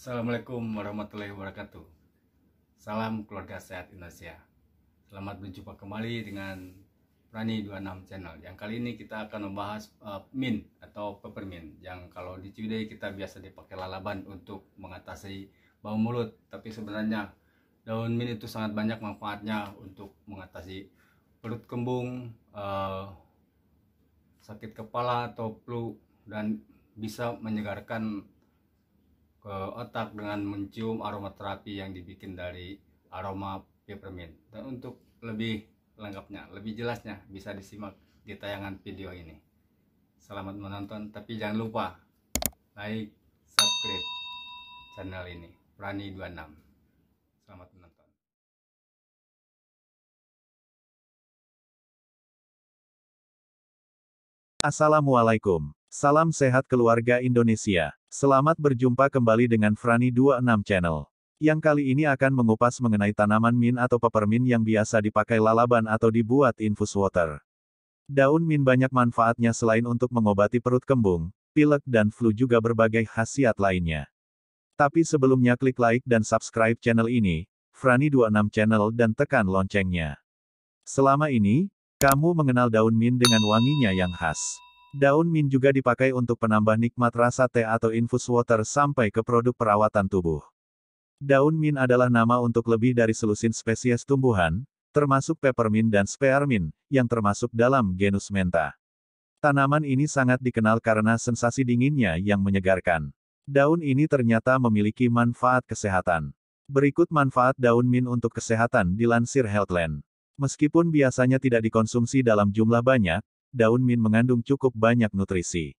Assalamualaikum warahmatullahi wabarakatuh. Salam keluarga sehat Indonesia. Selamat berjumpa kembali dengan Prani 26 Channel. Yang kali ini kita akan membahas mint atau peppermint, yang kalau di Ciwidey kita biasa dipakai lalaban untuk mengatasi bau mulut. Tapi sebenarnya daun mint itu sangat banyak manfaatnya untuk mengatasi perut kembung, sakit kepala atau flu, dan bisa menyegarkan ke otak dengan mencium aromaterapi yang dibikin dari aroma peppermint. Dan untuk lebih lengkapnya, lebih jelasnya bisa disimak di tayangan video ini. Selamat menonton, tapi jangan lupa like, subscribe channel ini, Prani 26. Selamat menonton. Assalamualaikum. Salam sehat keluarga Indonesia. Selamat berjumpa kembali dengan Frani 26 Channel. Yang kali ini akan mengupas mengenai tanaman mint atau peppermint yang biasa dipakai lalaban atau dibuat infus water. Daun mint banyak manfaatnya selain untuk mengobati perut kembung, pilek dan flu, juga berbagai khasiat lainnya. Tapi sebelumnya klik like dan subscribe channel ini, Frani 26 Channel, dan tekan loncengnya. Selama ini, kamu mengenal daun mint dengan wanginya yang khas. Daun mint juga dipakai untuk penambah nikmat rasa teh atau infus water sampai ke produk perawatan tubuh. Daun mint adalah nama untuk lebih dari selusin spesies tumbuhan, termasuk peppermint dan spearmint, yang termasuk dalam genus Mentha. Tanaman ini sangat dikenal karena sensasi dinginnya yang menyegarkan. Daun ini ternyata memiliki manfaat kesehatan. Berikut manfaat daun mint untuk kesehatan dilansir Healthline. Meskipun biasanya tidak dikonsumsi dalam jumlah banyak, daun mint mengandung cukup banyak nutrisi.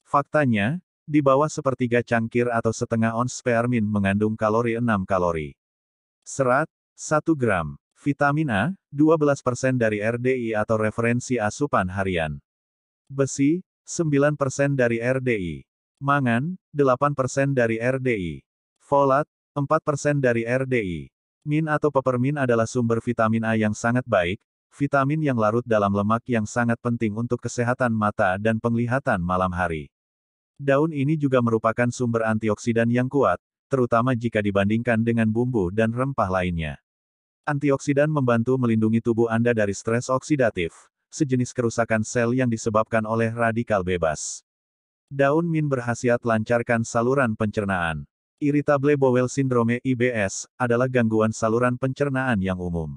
Faktanya, di bawah sepertiga cangkir atau setengah ons spearmint mengandung kalori 6 kalori. Serat, 1 gram. Vitamin A, 12% dari RDI atau referensi asupan harian. Besi, 9% dari RDI. Mangan, 8% dari RDI. Folat, 4% dari RDI. Mint atau peppermint adalah sumber vitamin A yang sangat baik, vitamin yang larut dalam lemak yang sangat penting untuk kesehatan mata dan penglihatan malam hari. Daun ini juga merupakan sumber antioksidan yang kuat, terutama jika dibandingkan dengan bumbu dan rempah lainnya. Antioksidan membantu melindungi tubuh Anda dari stres oksidatif, sejenis kerusakan sel yang disebabkan oleh radikal bebas. Daun mint berkhasiat lancarkan saluran pencernaan. Irritable bowel syndrome (IBS) adalah gangguan saluran pencernaan yang umum.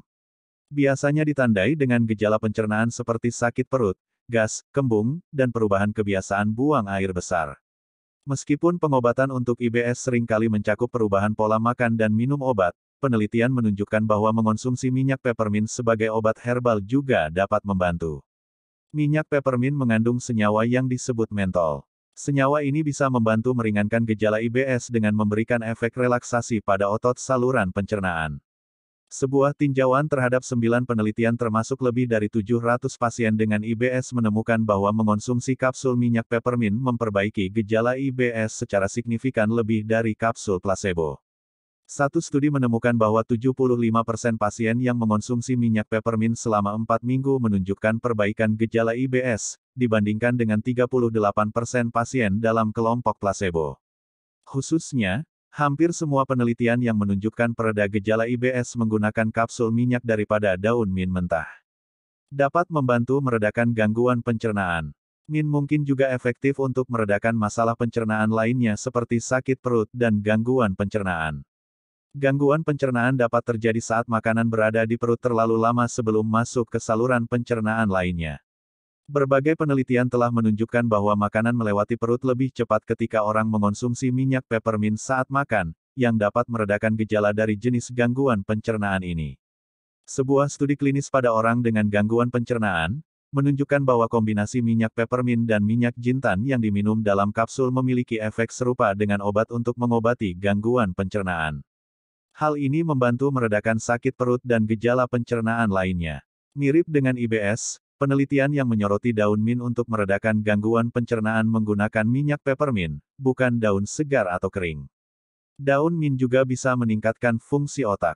Biasanya ditandai dengan gejala pencernaan seperti sakit perut, gas, kembung, dan perubahan kebiasaan buang air besar. Meskipun pengobatan untuk IBS seringkali mencakup perubahan pola makan dan minum obat, penelitian menunjukkan bahwa mengonsumsi minyak peppermint sebagai obat herbal juga dapat membantu. Minyak peppermint mengandung senyawa yang disebut mentol. Senyawa ini bisa membantu meringankan gejala IBS dengan memberikan efek relaksasi pada otot saluran pencernaan. Sebuah tinjauan terhadap 9 penelitian termasuk lebih dari 700 pasien dengan IBS menemukan bahwa mengonsumsi kapsul minyak peppermint memperbaiki gejala IBS secara signifikan lebih dari kapsul placebo. Satu studi menemukan bahwa 75% pasien yang mengonsumsi minyak peppermint selama 4 minggu menunjukkan perbaikan gejala IBS, dibandingkan dengan 38% pasien dalam kelompok placebo. Khususnya, hampir semua penelitian yang menunjukkan pereda gejala IBS menggunakan kapsul minyak daripada daun mint mentah. Dapat membantu meredakan gangguan pencernaan. Mint mungkin juga efektif untuk meredakan masalah pencernaan lainnya seperti sakit perut dan gangguan pencernaan. Gangguan pencernaan dapat terjadi saat makanan berada di perut terlalu lama sebelum masuk ke saluran pencernaan lainnya. Berbagai penelitian telah menunjukkan bahwa makanan melewati perut lebih cepat ketika orang mengonsumsi minyak peppermint saat makan, yang dapat meredakan gejala dari jenis gangguan pencernaan ini. Sebuah studi klinis pada orang dengan gangguan pencernaan menunjukkan bahwa kombinasi minyak peppermint dan minyak jintan yang diminum dalam kapsul memiliki efek serupa dengan obat untuk mengobati gangguan pencernaan. Hal ini membantu meredakan sakit perut dan gejala pencernaan lainnya. Mirip dengan IBS, penelitian yang menyoroti daun mint untuk meredakan gangguan pencernaan menggunakan minyak peppermint, bukan daun segar atau kering. Daun mint juga bisa meningkatkan fungsi otak.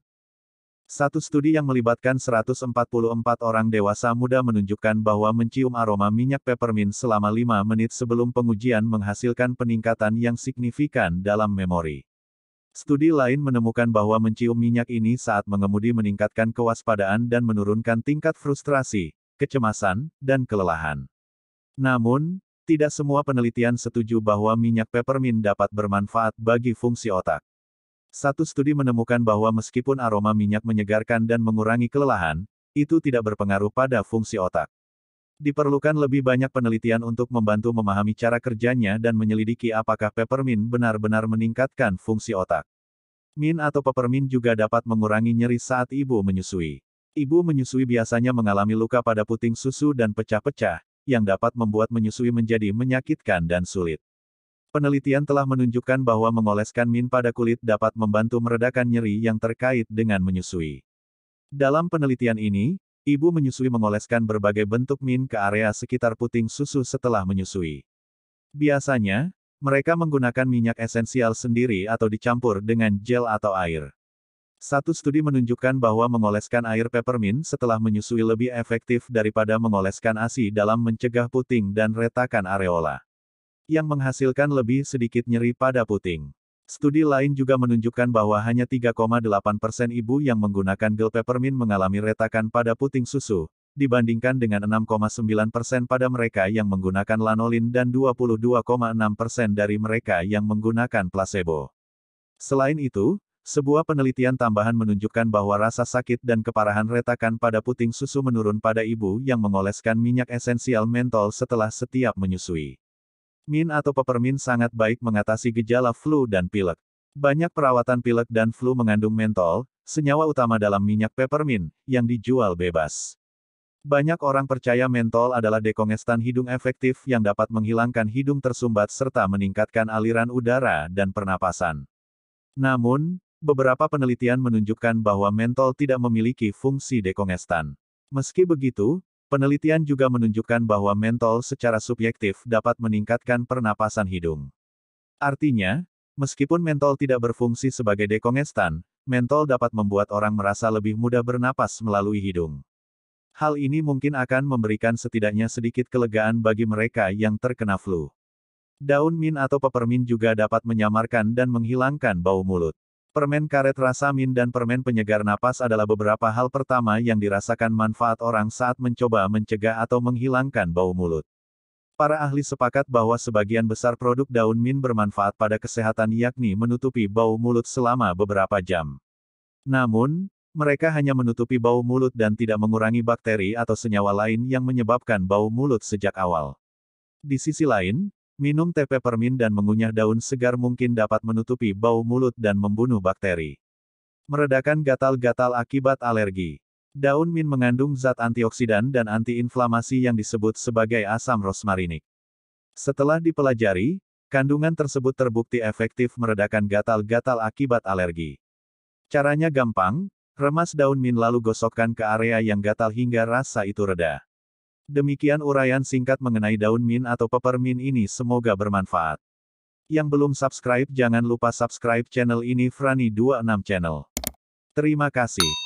Satu studi yang melibatkan 144 orang dewasa muda menunjukkan bahwa mencium aroma minyak peppermint selama 5 menit sebelum pengujian menghasilkan peningkatan yang signifikan dalam memori. Studi lain menemukan bahwa mencium minyak ini saat mengemudi meningkatkan kewaspadaan dan menurunkan tingkat frustrasi, kecemasan, dan kelelahan. Namun, tidak semua penelitian setuju bahwa minyak peppermint dapat bermanfaat bagi fungsi otak. Satu studi menemukan bahwa meskipun aroma minyak menyegarkan dan mengurangi kelelahan, itu tidak berpengaruh pada fungsi otak. Diperlukan lebih banyak penelitian untuk membantu memahami cara kerjanya dan menyelidiki apakah peppermint benar-benar meningkatkan fungsi otak. Mint atau peppermint juga dapat mengurangi nyeri saat ibu menyusui. Ibu menyusui biasanya mengalami luka pada puting susu dan pecah-pecah, yang dapat membuat menyusui menjadi menyakitkan dan sulit. Penelitian telah menunjukkan bahwa mengoleskan mint pada kulit dapat membantu meredakan nyeri yang terkait dengan menyusui. Dalam penelitian ini, ibu menyusui mengoleskan berbagai bentuk mint ke area sekitar puting susu setelah menyusui. Biasanya, mereka menggunakan minyak esensial sendiri atau dicampur dengan gel atau air. Satu studi menunjukkan bahwa mengoleskan air peppermint setelah menyusui lebih efektif daripada mengoleskan ASI dalam mencegah puting dan retakan areola, yang menghasilkan lebih sedikit nyeri pada puting. Studi lain juga menunjukkan bahwa hanya 3,8% ibu yang menggunakan gel peppermint mengalami retakan pada puting susu, dibandingkan dengan 6,9% pada mereka yang menggunakan lanolin dan 22,6% dari mereka yang menggunakan placebo. Selain itu, sebuah penelitian tambahan menunjukkan bahwa rasa sakit dan keparahan retakan pada puting susu menurun pada ibu yang mengoleskan minyak esensial mentol setelah setiap menyusui. Mint atau peppermint sangat baik mengatasi gejala flu dan pilek. Banyak perawatan pilek dan flu mengandung mentol, senyawa utama dalam minyak peppermint, yang dijual bebas. Banyak orang percaya mentol adalah dekongestan hidung efektif yang dapat menghilangkan hidung tersumbat serta meningkatkan aliran udara dan pernapasan. Namun, beberapa penelitian menunjukkan bahwa mentol tidak memiliki fungsi dekongestan. Meski begitu, penelitian juga menunjukkan bahwa mentol secara subjektif dapat meningkatkan pernapasan hidung. Artinya, meskipun mentol tidak berfungsi sebagai dekongestan, mentol dapat membuat orang merasa lebih mudah bernapas melalui hidung. Hal ini mungkin akan memberikan setidaknya sedikit kelegaan bagi mereka yang terkena flu. Daun mint atau peppermint juga dapat menyamarkan dan menghilangkan bau mulut. Permen karet rasa mint dan permen penyegar napas adalah beberapa hal pertama yang dirasakan manfaat orang saat mencoba mencegah atau menghilangkan bau mulut. Para ahli sepakat bahwa sebagian besar produk daun mint bermanfaat pada kesehatan yakni menutupi bau mulut selama beberapa jam. Namun, mereka hanya menutupi bau mulut dan tidak mengurangi bakteri atau senyawa lain yang menyebabkan bau mulut sejak awal. Di sisi lain, minum teh peppermint dan mengunyah daun segar mungkin dapat menutupi bau mulut dan membunuh bakteri. Meredakan gatal-gatal akibat alergi. Daun mint mengandung zat antioksidan dan antiinflamasi yang disebut sebagai asam rosmarinik. Setelah dipelajari, kandungan tersebut terbukti efektif meredakan gatal-gatal akibat alergi. Caranya gampang, remas daun mint lalu gosokkan ke area yang gatal hingga rasa itu reda. Demikian uraian singkat mengenai daun mint atau peppermint ini, semoga bermanfaat. Yang belum subscribe jangan lupa subscribe channel ini, Frani 26 Channel. Terima kasih.